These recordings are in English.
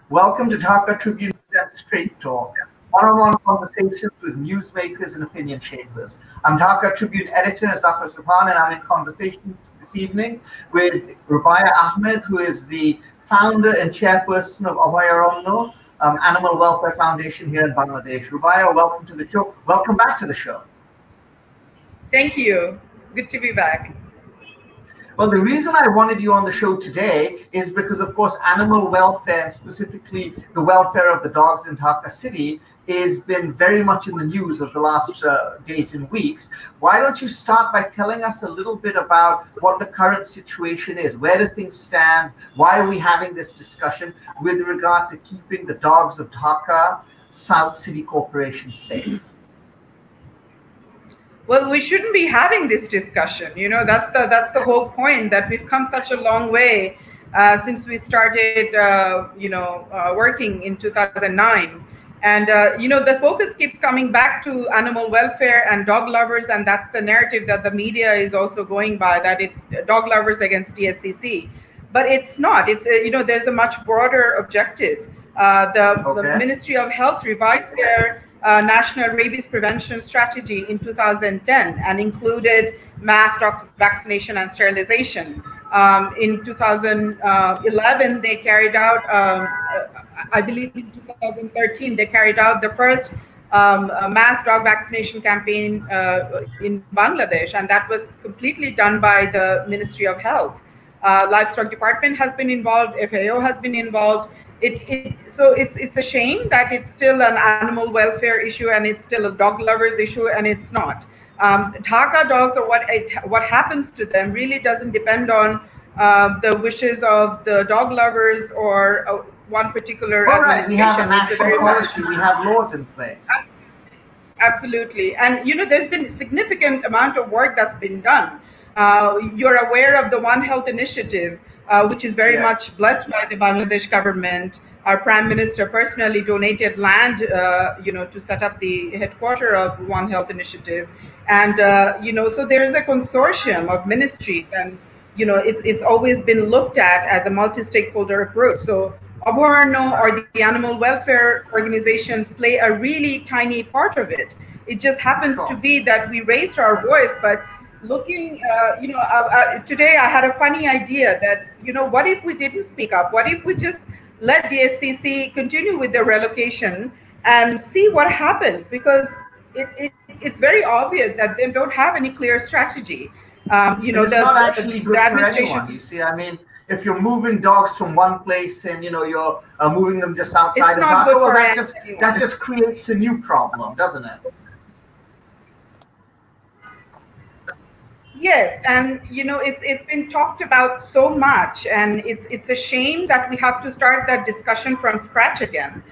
Welcome to Dhaka Tribune Straight Talk, one-on-one conversations with newsmakers and opinion shapers. I'm Dhaka Tribune editor Zafar Sobhan, and I'm in conversation this evening with Rubaiya Ahmad, who is the founder and chairperson of Obhoyaronno Animal Welfare Foundation here in Bangladesh. Rubaiya, welcome to the show. Welcome back to the show. Thank you. Good to be back. Well, the reason I wanted you on the show today is because, of course, animal welfare, and specifically the welfare of the dogs in Dhaka City, has been very much in the news of the last days and weeks. Why don't you start by telling us a little bit about what the current situation is? Where do things stand? Why are we having this discussion with regard to keeping the dogs of Dhaka South City Corporation safe? Well, we shouldn't be having this discussion. You know, that's the whole point, that we've come such a long way since we started, working in 2009. And, the focus keeps coming back to animal welfare and dog lovers. And that's the narrative that the media is also going by, that it's dog lovers against DSCC. But it's not. It's, there's a much broader objective. The Ministry of Health revised their National Rabies Prevention Strategy in 2010 and included mass dog vaccination and sterilization. In 2011, they carried out, I believe in 2013, they carried out the first mass dog vaccination campaign in Bangladesh, and that was completely done by the Ministry of Health. Livestock Department has been involved, FAO has been involved. So it's a shame that it's still an animal welfare issue and it's still a dog lovers issue, and it's not. Dhaka dogs, or what happens to them, really doesn't depend on the wishes of the dog lovers or one particular administration. We have a national policy, we have laws in place. Absolutely. And there's been a significant amount of work that's been done. You're aware of the One Health initiative, which is very much blessed by the Bangladesh government. Our Prime Minister personally donated land, to set up the headquarters of One Health initiative. And, so there's a consortium of ministries, and, it's always been looked at as a multi-stakeholder approach. So Obhoyaronno, or the animal welfare organizations, play a really tiny part of it. It just happens to be that we raised our voice, but looking, today I had a funny idea that, what if we didn't speak up? What if we just let DSCC continue with the relocation and see what happens? Because it's very obvious that they don't have any clear strategy. It's not actually good for anyone. You see, I mean, if you're moving dogs from one place and you're moving them just outside of Dhaka, well, that just creates a new problem, doesn't it? Yes, and it's been talked about so much, and it's a shame that we have to start that discussion from scratch again,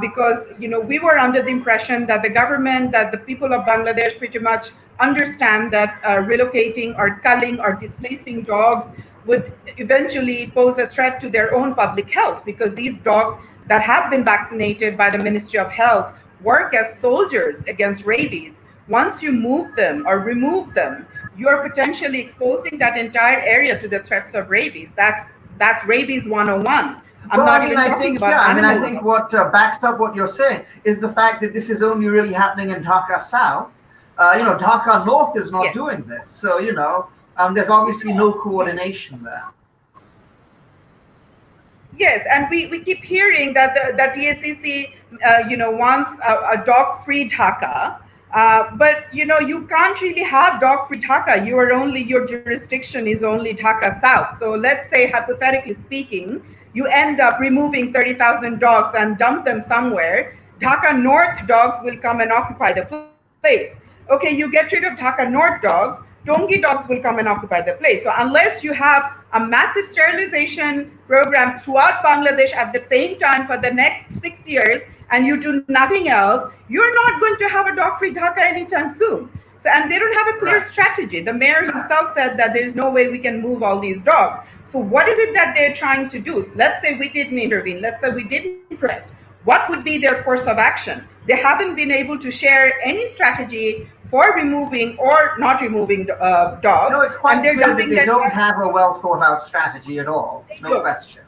because we were under the impression that the government, that the people of Bangladesh pretty much understand that relocating or culling or displacing dogs would eventually pose a threat to their own public health, because these dogs that have been vaccinated by the Ministry of Health work as soldiers against rabies. Once you move them or remove them, you're potentially exposing that entire area to the threats of rabies. That's rabies 101. I think what backs up what you're saying is the fact that this is only really happening in Dhaka South. Dhaka North is not doing this. So, there's obviously no coordination there. Yes, and we keep hearing that that DSCC, wants a dog-free Dhaka. But you can't really have dog-free Dhaka. Your jurisdiction is only Dhaka South. So let's say, hypothetically speaking, you end up removing 30,000 dogs and dump them somewhere. Dhaka North dogs will come and occupy the place. Okay, you get rid of Dhaka North dogs, Tongi dogs will come and occupy the place. So unless you have a massive sterilization program throughout Bangladesh at the same time for the next 6 years, and you do nothing else, you're not going to have a dog-free Dhaka anytime soon. So, and they don't have a clear strategy. The mayor himself said that there's no way we can move all these dogs. So what is it that they're trying to do? Let's say we didn't intervene. Let's say we didn't press. What would be their course of action? They haven't been able to share any strategy for removing or not removing dogs. No, it's quite clear that they don't have a well thought out strategy at all. No question.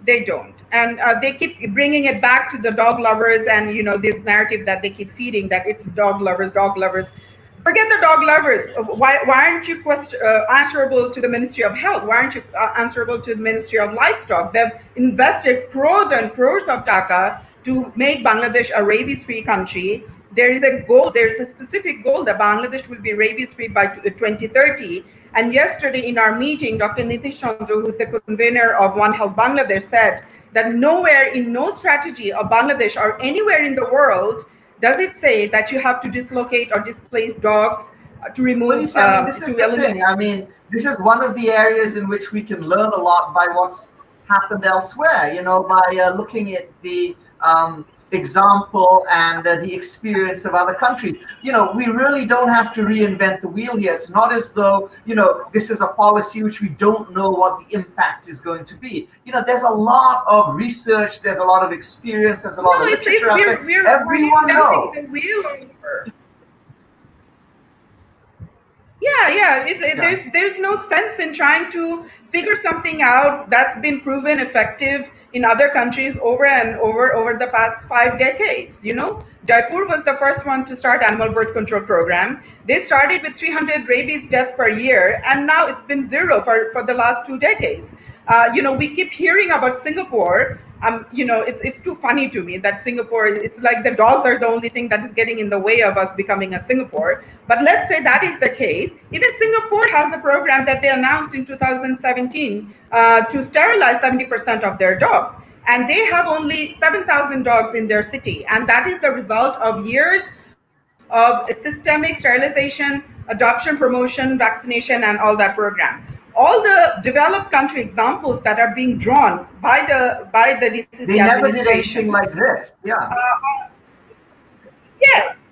They don't. And they keep bringing it back to the dog lovers, and this narrative that they keep feeding, that it's dog lovers, dog lovers. Forget the dog lovers. Why aren't you answerable to the Ministry of Health? Why aren't you answerable to the Ministry of Livestock? They've invested crores and crores of taka to make Bangladesh a rabies-free country. There is a goal, there's a specific goal that Bangladesh will be rabies-free by 2030. And yesterday in our meeting, Dr. Nitish Chandra, who's the convener of One Health Bangladesh, said that nowhere in no strategy of Bangladesh or anywhere in the world does it say that you have to dislocate or displace dogs to remove, this is the thing. I mean, this is one of the areas in which we can learn a lot by what's happened elsewhere, by looking at the example and the experience of other countries. We really don't have to reinvent the wheel here. It's not as though, this is a policy which we don't know what the impact is going to be. There's a lot of research, there's a lot of experience, there's a lot of literature out there. Everyone knows. There's no sense in trying to figure something out that's been proven effective in other countries over and over the past 5 decades. Jaipur was the first one to start animal birth control program. They started with 300 rabies deaths per year, and now it's been 0 for the last 2 decades. We keep hearing about Singapore. It's too funny to me that Singapore, it's like the dogs are the only thing that is getting in the way of us becoming a Singapore. But let's say that is the case. Even Singapore has a program that they announced in 2017 to sterilize 70% of their dogs. And they have only 7,000 dogs in their city. And that is the result of years of systemic sterilization, adoption, promotion, vaccination, and all that program. All the developed country examples that are being drawn by the DCC they never did anything like this.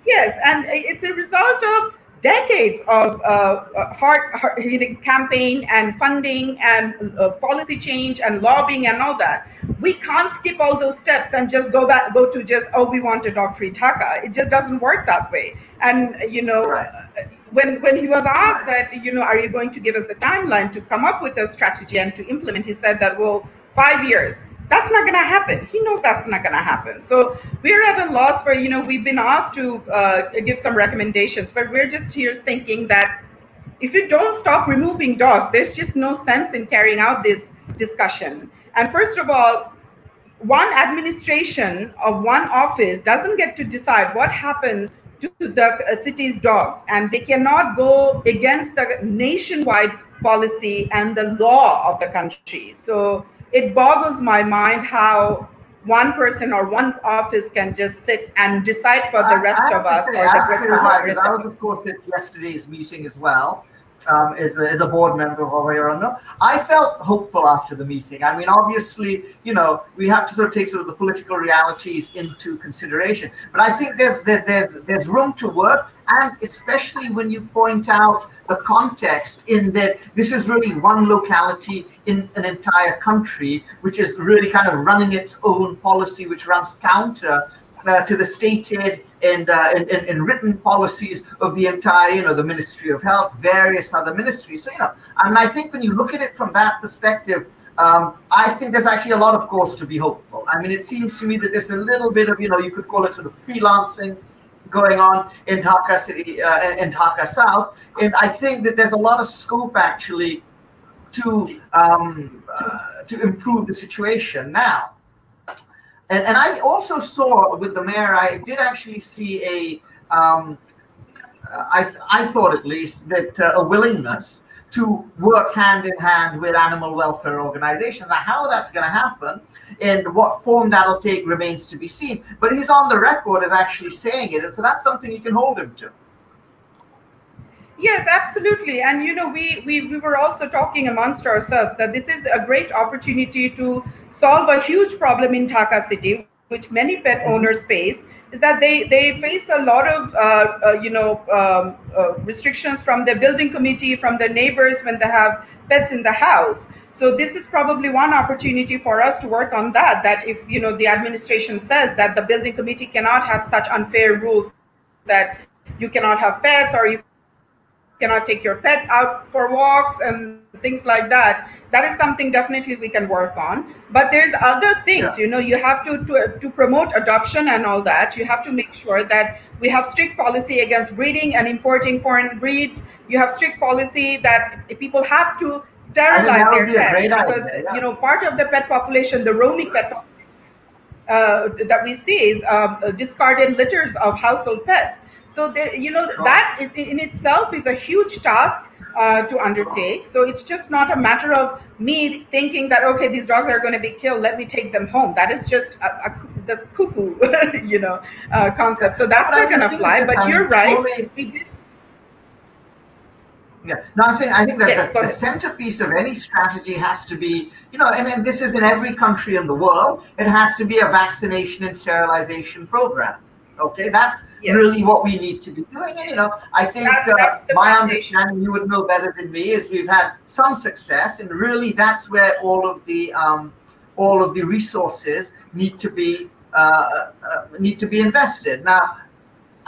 Yes, and it's a result of decades of hard-hitting campaign and funding and policy change and lobbying and all that. We can't skip all those steps and just go to just, we want a dog-free Dhaka. It just doesn't work that way. And when he was asked that, are you going to give us a timeline to come up with a strategy and to implement, he said that, 5 years. That's not going to happen. He knows that's not going to happen. So we're at a loss for, we've been asked to give some recommendations, but we're just here thinking that if you don't stop removing dogs, there's just no sense in carrying out this discussion. And first of all, one administration of one office doesn't get to decide what happens to the city's dogs, and they cannot go against the nationwide policy and the law of the country. So it boggles my mind how one person or one office can just sit and decide for the rest of us. I was, of course, at yesterday's meeting as well. As a board member of Obhoyaronno, I felt hopeful after the meeting. I mean, obviously, we have to sort of take the political realities into consideration. But I think there's room to work, and especially when you point out the context in that this is really one locality in an entire country, which is really kind of running its own policy, which runs counter to the stated and written policies of the entire, the Ministry of Health, various other ministries. So, and I think when you look at it from that perspective, I think there's actually a lot of cause to be hopeful. I mean, it seems to me that there's a little bit of, you could call it sort of freelancing going on in Dhaka City and Dhaka South. And I think that there's a lot of scope actually to improve the situation now. And I also saw with the mayor, I did actually see I thought at least that a willingness to work hand in hand with animal welfare organizations. Now, how that's going to happen and what form that'll take remains to be seen. But he's on the record as actually saying it. And so that's something you can hold him to. Yes, absolutely. And, we were also talking amongst ourselves that this is a great opportunity to solve a huge problem in Dhaka City, which many pet owners face, is that they face a lot of, restrictions from the building committee, from the neighbors when they have pets in the house. So this is probably one opportunity for us to work on that, that if, the administration says that the building committee cannot have such unfair rules that you cannot have pets or you cannot take your pet out for walks and things like that. That is something definitely we can work on. But there's other things, you know, you have to promote adoption and all that. You have to make sure that we have strict policy against breeding and importing foreign breeds. You have strict policy that people have to sterilize their pets because, you know, part of the pet population, the roaming pet population that we see is discarded litters of household pets. So, you know, that in itself is a huge task to undertake. So it's just not a matter of me thinking that, okay, these dogs are going to be killed, let me take them home. That is just this cuckoo, you know, concept. So that's not going to fly. But you're right. Yeah, no, I'm saying I think that the centerpiece of any strategy has to be, you know, and this is in every country in the world, it has to be a vaccination and sterilization program. Okay, that's really what we need to be doing. And, you know, I think my understanding, you would know better than me, is we've had some success, and really that's where all of the resources need to be invested. Now,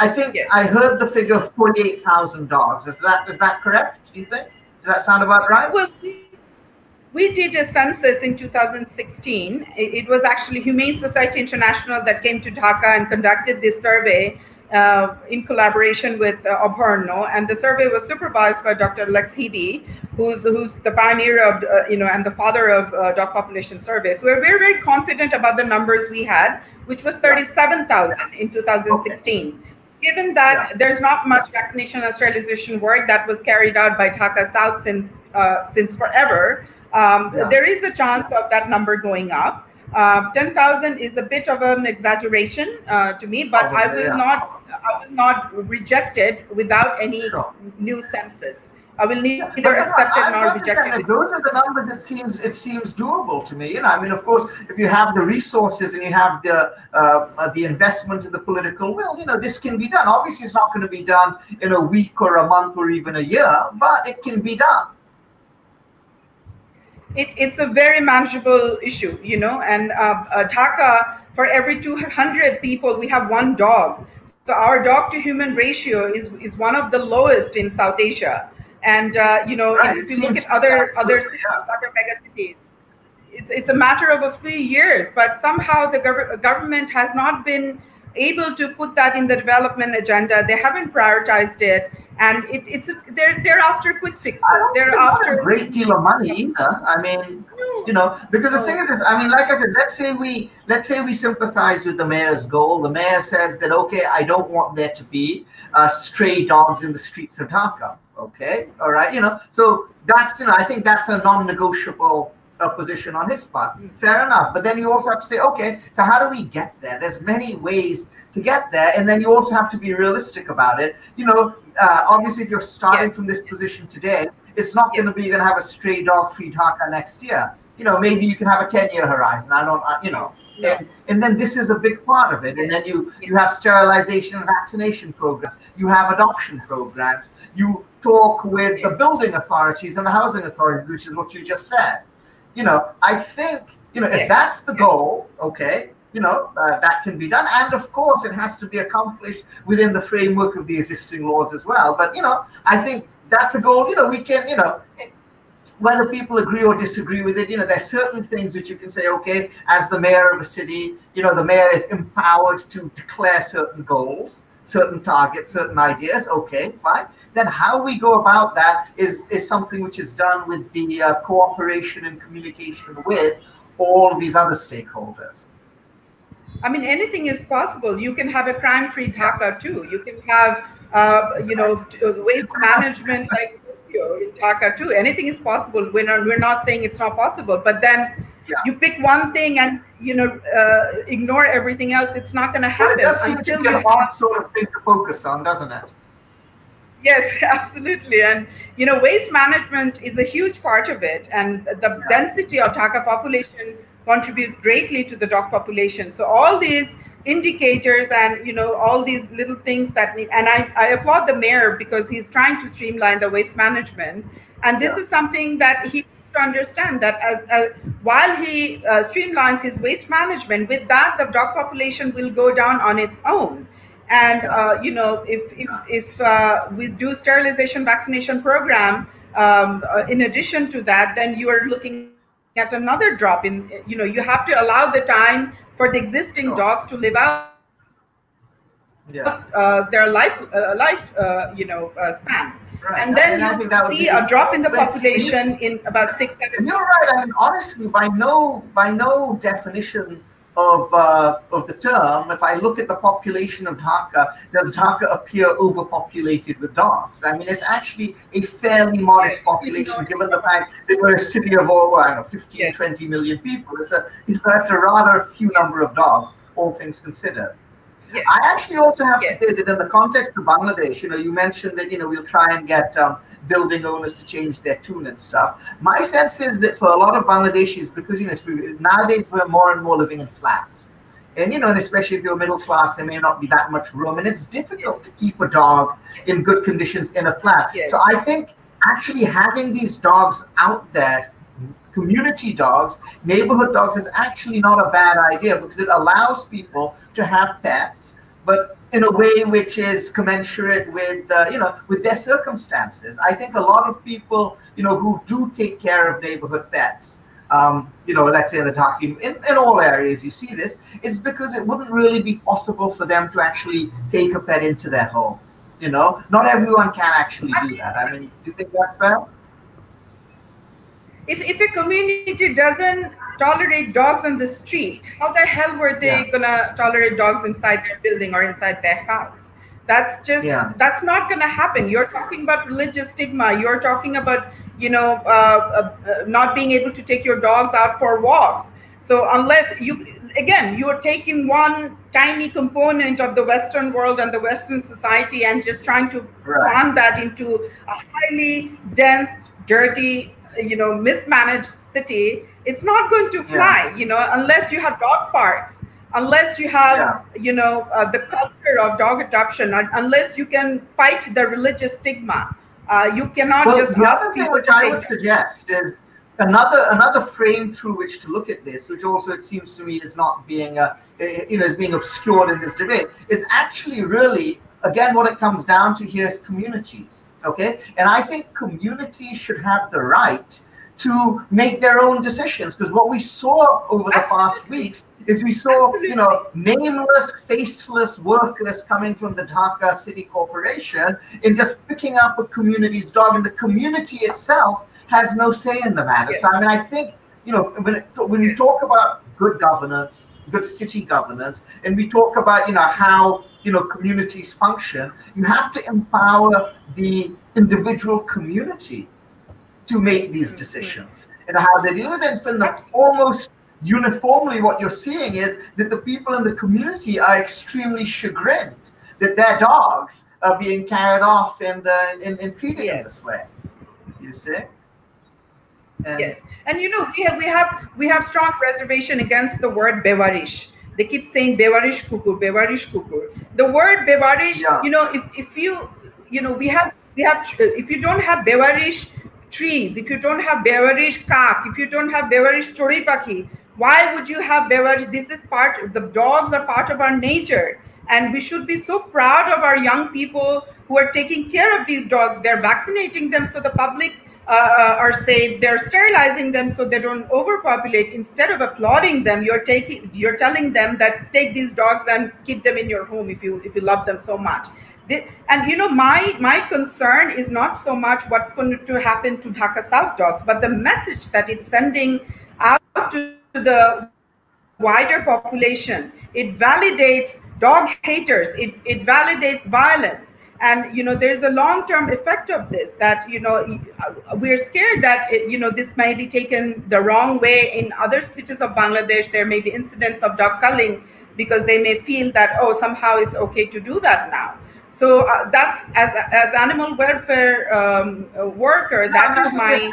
I think I heard the figure of 48,000 dogs. Is that correct? Do you think? Does that sound about right? Well, we did a census in 2016. It was actually Humane Society International that came to Dhaka and conducted this survey in collaboration with Obhoyaronno, and the survey was supervised by Dr. Lex Hebe, who's the pioneer of, you know, and the father of dog population survey. So we're very, very confident about the numbers we had, which was 37,000 in 2016. Okay. Given that there's not much vaccination and sterilization work that was carried out by Dhaka South since forever, there is a chance of that number going up. 10,000 is a bit of an exaggeration to me, but I will not reject it without any new census. I will neither accept it nor reject it. Those are the numbers. It seems doable to me. You know, I mean, of course, if you have the resources and you have the investment and the political will, you know, this can be done. Obviously, it's not going to be done in a week or a month or even a year, but it can be done. It's a very manageable issue, you know, and Dhaka, for every 200 people, we have one dog. So our dog to human ratio is one of the lowest in South Asia. And, you know, if you look at other mega cities, it's a matter of a few years, but somehow the government has not been able to put that in the development agenda. They haven't prioritized it. And they're after quick fixes. They're after a great deal of money either. I mean, you know, because the thing is this, I mean, like I said, let's say we sympathize with the mayor's goal. The mayor says that, okay, I don't want there to be stray dogs in the streets of Dhaka. Okay, all right, you know, so that's, you know, I think that's a non-negotiable position on his part. Fair enough. But then you also have to say, okay, so how do we get there? There's many ways to get there, and then you also have to be realistic about it. You know, obviously, if you're starting from this position today, it's not going to be, you're going to have a stray dog free Dhaka next year. You know, maybe you can have a 10-year horizon. You know. And then this is a big part of it. And then you have sterilization and vaccination programs. You have adoption programs. You talk with the building authorities and the housing authorities, which is what you just said. You know, I think, you know, if that's the goal, okay, you know, that can be done. And of course, it has to be accomplished within the framework of the existing laws as well. But, you know, I think that's a goal, you know, we can, you know, whether people agree or disagree with it, you know, there's certain things which you can say, okay, as the mayor of a city, you know, the mayor is empowered to declare certain goals, certain targets, certain ideas. Okay, fine. Then how we go about that is something which is done with the cooperation and communication with all these other stakeholders. I mean, anything is possible. You can have a crime-free Dhaka too. You can have, you know, waste management like in Dhaka too. Anything is possible. We're not saying it's not possible, but then you pick one thing and, you know, ignore everything else. It's not going to happen. Well, it does seem to be an odd sort of thing to focus on, doesn't it? Yes, absolutely. And, you know, waste management is a huge part of it. And the density of Dhaka population contributes greatly to the dog population. So all these indicators and, you know, all these little things that need, and I applaud the mayor because he's trying to streamline the waste management. And this is something that he needs to understand, that as while he streamlines his waste management, with that, the dog population will go down on its own. And if we do sterilization vaccination program, in addition to that, then you are looking at another drop in. You have to allow the time for the existing dogs to live out their span. Right. And then and I you think that would see be a drop in the great. population in about 6-7 And you're right. I mean, honestly, by no definition of the term, if I look at the population of Dhaka, does Dhaka appear overpopulated with dogs? I mean, it's actually a fairly modest population, given the fact that we're a city of over, I don't know, 15, 20 million people. That's a rather few number of dogs, all things considered. Yes. I actually also have to say that in the context of Bangladesh, you mentioned that, we'll try and get building owners to change their tune and stuff. My sense is that for a lot of Bangladeshis, because, nowadays we're more and more living in flats. And, and especially if you're middle class, there may not be that much room. And it's difficult to keep a dog in good conditions in a flat. Yes. So I think actually having these dogs out there, community dogs, neighborhood dogs, is actually not a bad idea, because it allows people to have pets, but in a way which is commensurate with with their circumstances. I think a lot of people who do take care of neighborhood pets, let's say in the Dhaka, in all areas you see this, is because it wouldn't really be possible for them to actually take a pet into their home. Not everyone can actually do that. I mean, do you think that's fair? If a community doesn't tolerate dogs on the street, how the hell were they gonna tolerate dogs inside their building or inside their house? That's just that's not gonna happen. You're talking about religious stigma. You're talking about not being able to take your dogs out for walks. So unless you're taking one tiny component of the Western world and the Western society and just trying to cram that into a highly dense, dirty, mismanaged city. It's not going to fly, unless you have dog parks, unless you have, the culture of dog adoption, unless you can fight the religious stigma. You cannot just. The other thing which I would suggest is another frame through which to look at this, which also it seems to me is not being, is being obscured in this debate, is actually really, again, what it comes down to here is communities. Okay, and I think communities should have the right to make their own decisions, because what we saw over the past weeks is we saw, nameless, faceless workers coming from the Dhaka City Corporation and just picking up a community's dog, and the community itself has no say in the matter. So I mean, I think, when we talk about good governance, good city governance, and we talk about, how communities function, you have to empower the individual community to make these decisions and how they deal with it. And almost uniformly, what you're seeing is that the people in the community are extremely chagrined that their dogs are being carried off and treated in this way. You see? Yes, and we have strong reservation against the word bewarish. They keep saying bewarish kukur, bewarish kukur. The word bewarish, if you don't have bewarish trees, if you don't have bewarish kak, if you don't have bewarish chori pakhi, why would you have bewarish? This is the dogs are part of our nature, and we should be so proud of our young people who are taking care of these dogs. They're vaccinating them so the public are safe. They're sterilizing them so they don't overpopulate. Instead of applauding them, you're telling them that take these dogs and keep them in your home if you love them so much. And my concern is not so much what's going to happen to Dhaka South dogs, but the message that it's sending out to the wider population. It validates dog haters. It validates violence. And there's a long-term effect of this, that we're scared that this may be taken the wrong way in other cities of Bangladesh. There may be incidents of dog culling because they may feel that somehow it's okay to do that now. So that's as animal welfare worker, that is my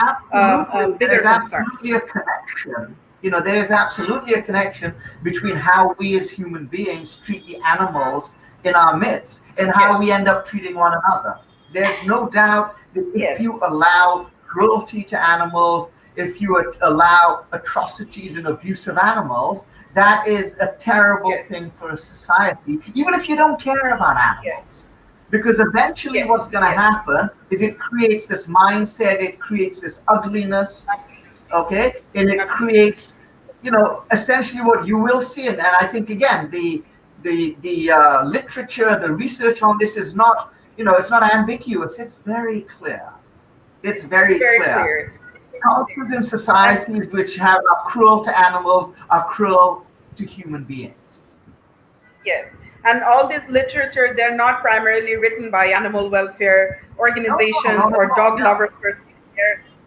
bigger concern. Absolutely a connection. There's absolutely a connection between how we as human beings treat the animals in our midst and how we end up treating one another. There's no doubt that if you allow cruelty to animals, if you allow atrocities and abuse of animals, that is a terrible thing for a society, even if you don't care about animals. Because eventually what's going to happen is it creates this mindset, it creates this ugliness, okay? And it creates, you know, essentially what you will see. And I think, again, the literature, the research on this is not, you know, it's not ambiguous. It's very clear. It's very clear. Cultures and societies which are cruel to animals are cruel to human beings. Yes. And all this literature, they're not primarily written by animal welfare organizations or dog lovers.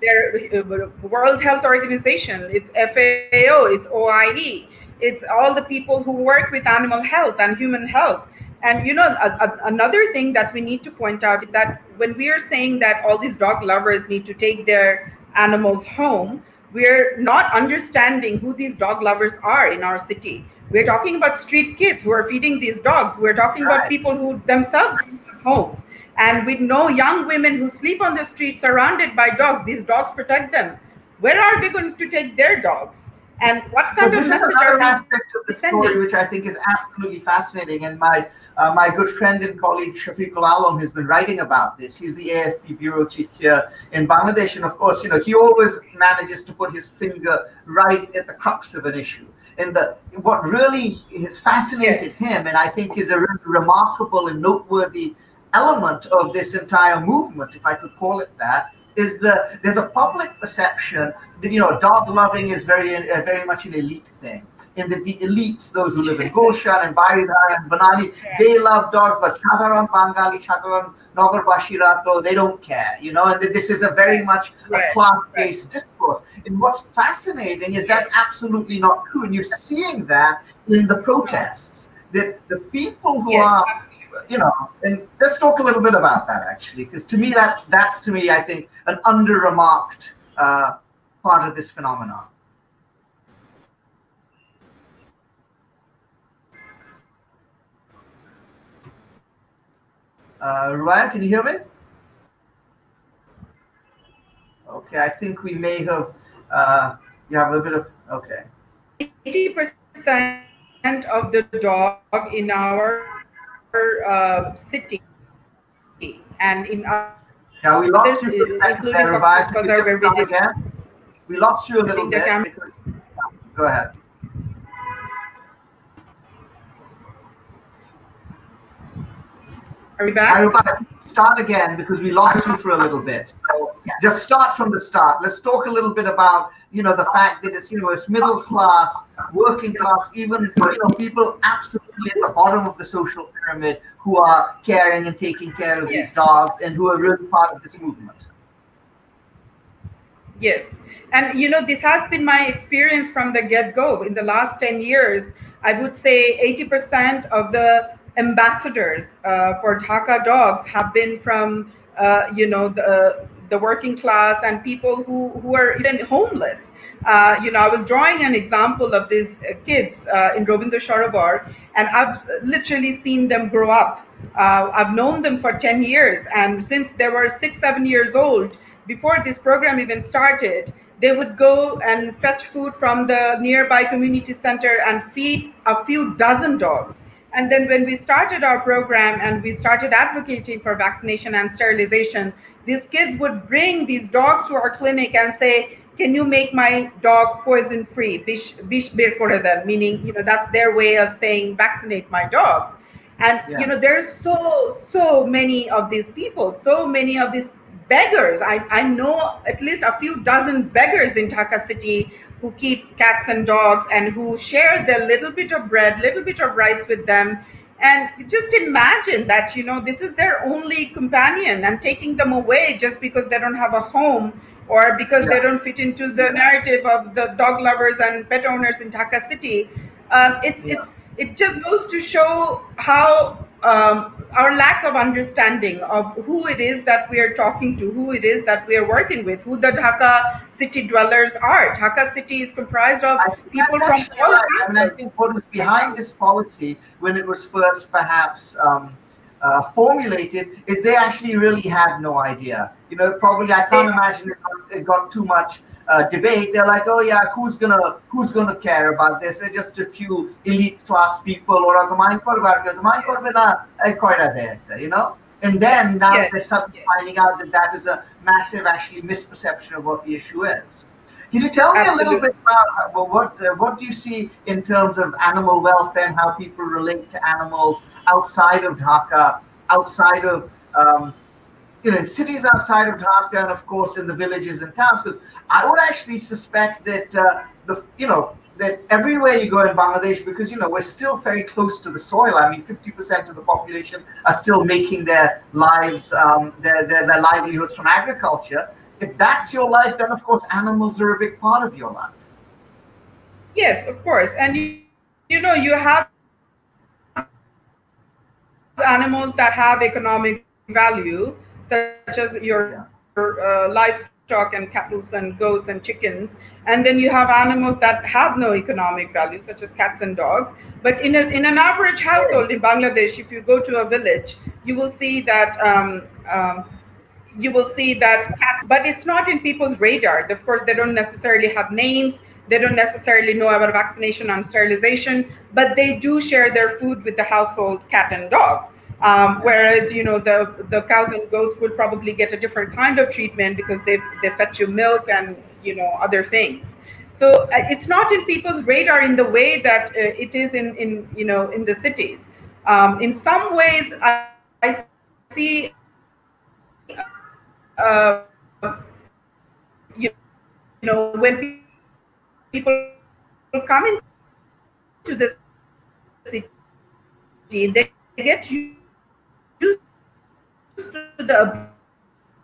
They're World Health Organization, it's FAO, it's OIE, it's all the people who work with animal health and human health. And you know, another thing that we need to point out is that when we are saying that all these dog lovers need to take their animals home, we're not understanding who these dog lovers are in our city. We're talking about street kids who are feeding these dogs. We're talking about people who themselves have homes. And we know young women who sleep on the street surrounded by dogs. These dogs protect them. Where are they going to take their dogs? And what kind of message are we sending? This is another aspect of the story which I think is absolutely fascinating. And my good friend and colleague Shafiqul Alam has been writing about this. He's the AFP bureau chief here in Bangladesh. And of course, you know, he always manages to put his finger right at the crux of an issue. And what really has fascinated him, and I think is a really remarkable and noteworthy element of this entire movement, if I could call it that, is there's a public perception that, you know, dog loving is very much an elite thing, and that the elites, those who live in Gulshan and Baridhar and Banani, they love dogs, but Shadharan Bangali, Shadharan Nagar though, they don't care, you know, and that this is a very much a class-based discourse. And what's fascinating is that's absolutely not true, and you're seeing that in the protests, that the people who are, you know, and let's talk a little bit about that actually, because to me that's to me, I think, an under-remarked part of this phenomenon. Rubaiya, can you hear me? Okay, I think we may have, you have a bit of, okay. 80% of the dog in our city and in our we lost you for a second there, Rubaiya. Could you just start again? We lost you a little bit because, go ahead. Are we back? Start again because we lost you for a little bit. So just start from the start. Let's talk a little bit about, you know, the fact that it's, you know, it's middle class, working class, even, you know, people absolutely at the bottom of the social pyramid who are caring and taking care of these dogs and who are really part of this movement. Yes. And, you know, this has been my experience from the get-go. In the last 10 years, I would say 80% of the ambassadors for Dhaka dogs have been from, you know, the working class and people who are even homeless. You know, I was drawing an example of these kids in Robindra Sarovar, and I've literally seen them grow up. I've known them for 10 years, and since they were 6-7 years old, before this program even started, they would go and fetch food from the nearby community center and feed a few dozen dogs. And then when we started our program and we started advocating for vaccination and sterilization, these kids would bring these dogs to our clinic and say, can you make my dog poison free? Bish bir kore den, meaning, you know, that's their way of saying vaccinate my dogs. And, you know, there's so many of these people, so many of these beggars. I know at least a few dozen beggars in Dhaka city who keep cats and dogs and who share their little bit of bread, little bit of rice with them. And just imagine that, you know, this is their only companion, and taking them away just because they don't have a home or because they don't fit into the narrative of the dog lovers and pet owners in Dhaka city. It just goes to show how our lack of understanding of who it is that we are talking to, who it is that we are working with, who the Dhaka city dwellers are. Dhaka city is comprised of people from all right. I mean, I think what was behind this policy when it was first perhaps formulated is they actually really had no idea. You know, probably I can't imagine it got too much debate, they're like, oh yeah, who's gonna care about this? They're just a few elite class people, or the mind you know. And then now Yes. they're suddenly finding out that that is a massive, actually, misperception of what the issue is. Can you tell me a little bit about what do you see in terms of animal welfare and how people relate to animals outside of Dhaka, outside of in cities outside of Dhaka, and of course in the villages and towns? Because I would actually suspect that that everywhere you go in Bangladesh, because we're still very close to the soil. I mean, 50% of the population are still making their lives, their livelihoods from agriculture. If that's your life, then of course animals are a big part of your life. Yes, of course. And you have animals that have economic value, such as your livestock and cattle and goats and chickens. And then you have animals that have no economic value, such as cats and dogs. But in an average household in Bangladesh, if you go to a village, you will see that cats, but it's not in people's radar. Of course, they don't necessarily have names. They don't necessarily know about vaccination and sterilization, but they do share their food with the household cat and dog. Whereas the cows and goats would probably get a different kind of treatment because they fetch you milk and other things. So it's not in people's radar in the way that it is in the cities. In some ways, I see when people come into the city, they get used to the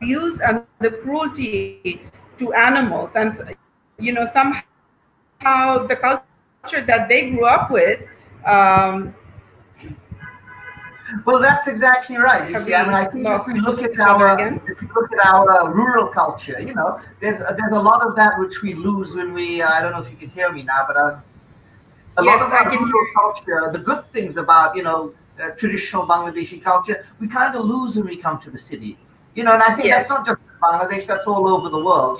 abuse and the cruelty to animals, and somehow the culture that they grew up with. Well, that's exactly right. You see, I mean, I think if we look at our rural culture, there's a lot of that which we lose when we. I don't know if you can hear me now, but a lot of our rural culture, the good things about traditional Bangladeshi culture, we kind of lose when we come to the city. And I think that's not just Bangladesh, that's all over the world,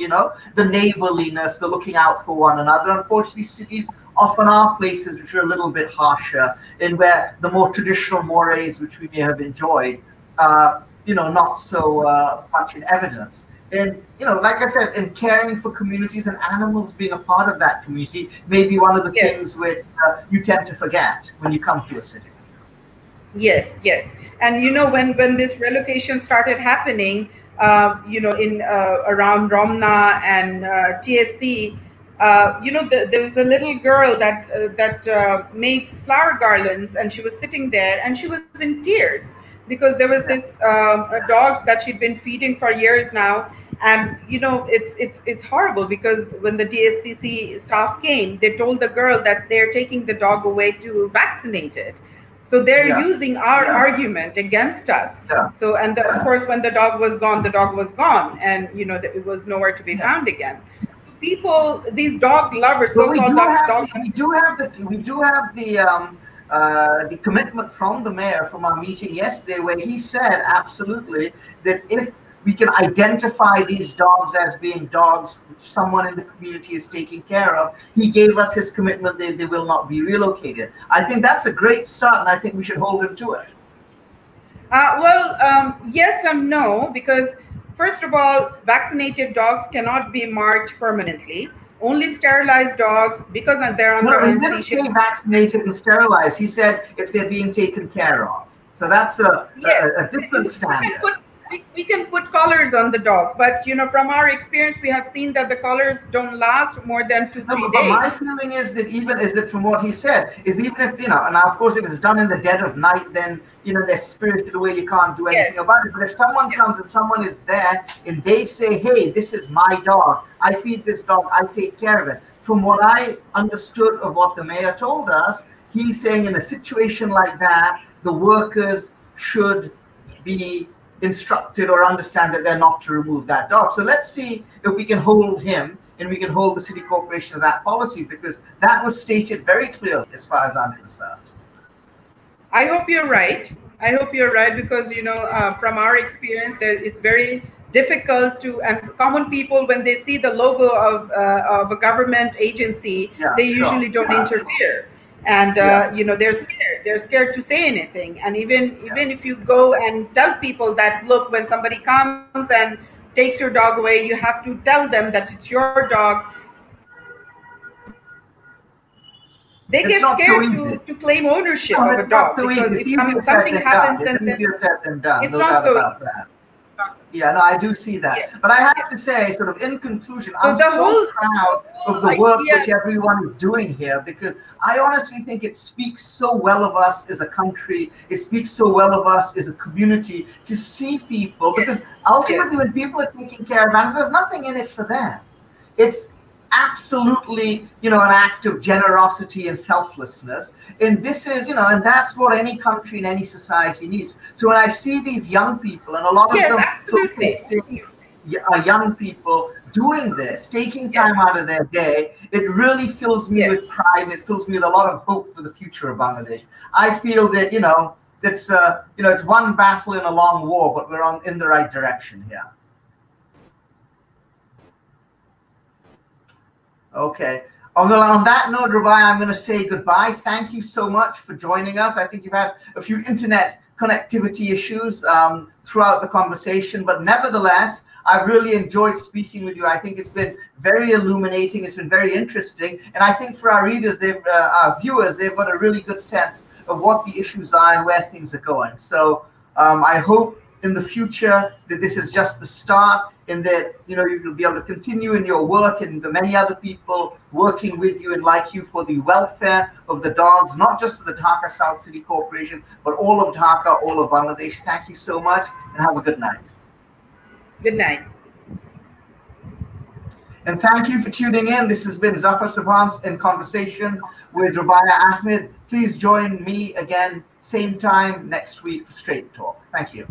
the neighborliness, the looking out for one another. Unfortunately, cities often are places which are a little bit harsher, and where the more traditional mores which we may have enjoyed, not so much in evidence. And, like I said, in caring for communities and animals being a part of that community may be one of the things which you tend to forget when you come to a city. Yes, yes. And when this relocation started happening, in around Romna and TSC, there was a little girl that makes flower garlands, and she was sitting there and she was in tears because there was this a dog that she'd been feeding for years now. And it's horrible because when the DSCC staff came, they told the girl that they're taking the dog away to vaccinate it. So they're using our argument against us. So, and of course, when the dog was gone, and it was nowhere to be found again. People, these dog lovers, so-called dogs. We do have the commitment from the mayor from our meeting yesterday, where he said absolutely that if we can identify these dogs as being dogs which someone in the community is taking care of, he gave us his commitment that they will not be relocated. I think that's a great start, and I think we should hold him to it. Yes and no, because first of all, vaccinated dogs cannot be marked permanently. Only sterilized dogs, because they're under he didn't say vaccinated and sterilized. He said if they're being taken care of. So that's a different standard. We can put collars on the dogs, but from our experience, we have seen that the collars don't last more than 2-3 days. But my feeling is that from what he said, is even if and of course if it's done in the dead of night, then they're spirited away, you can't do anything about it. But if someone comes and someone is there and they say, hey, this is my dog, I feed this dog, I take care of it. From what I understood of what the mayor told us, he's saying in a situation like that, the workers should be instructed or understand that they're not to remove that dog. So let's see if we can hold him and we can hold the city corporation to that policy, because that was stated very clearly as far as I'm concerned. I hope you're right. I hope you're right, because from our experience, it's very difficult to, and common people, when they see the logo of a government agency, they usually don't interfere. And you know, they're scared. They're scared to say anything. And even if you go and tell people that, look, when somebody comes and takes your dog away, you have to tell them that it's your dog. They get scared to claim ownership of a dog. So because it's easier said than done. It's easier said than done. No doubt about that. Yeah, no, I do see that. Yeah. But I have to say, sort of in conclusion, I'm so proud of the work which everyone is doing here, because I honestly think it speaks so well of us as a country. It speaks so well of us as a community to see people, because ultimately when people are taking care of animals, there's nothing in it for them. It's absolutely, you know, an act of generosity and selflessness. And this is, you know, and that's what any country and any society needs. So when I see these young people, and a lot of them young people doing this, taking time out of their day, it really fills me with pride, and it fills me with a lot of hope for the future of Bangladesh. I feel that, you know, it's you know, it's one battle in a long war, but we're in the right direction here. Okay. Well, on that note, Rubaiya, I'm going to say goodbye. Thank you so much for joining us. I think you've had a few internet connectivity issues throughout the conversation, but nevertheless, I've really enjoyed speaking with you. I think it's been very illuminating. It's been very interesting. And I think for our readers, our viewers, they've got a really good sense of what the issues are and where things are going. So I hope in the future that this is just the start, and that, you know, you will be able to continue in your work, and the many other people working with you and like you for the welfare of the dogs, not just the Dhaka South City Corporation, but all of Dhaka, all of Bangladesh. Thank you so much, and have a good night. Good night. And thank you for tuning in. This has been Zafar Sobhan in conversation with Rubaiya Ahmad. Please join me again, same time next week for Straight Talk. Thank you.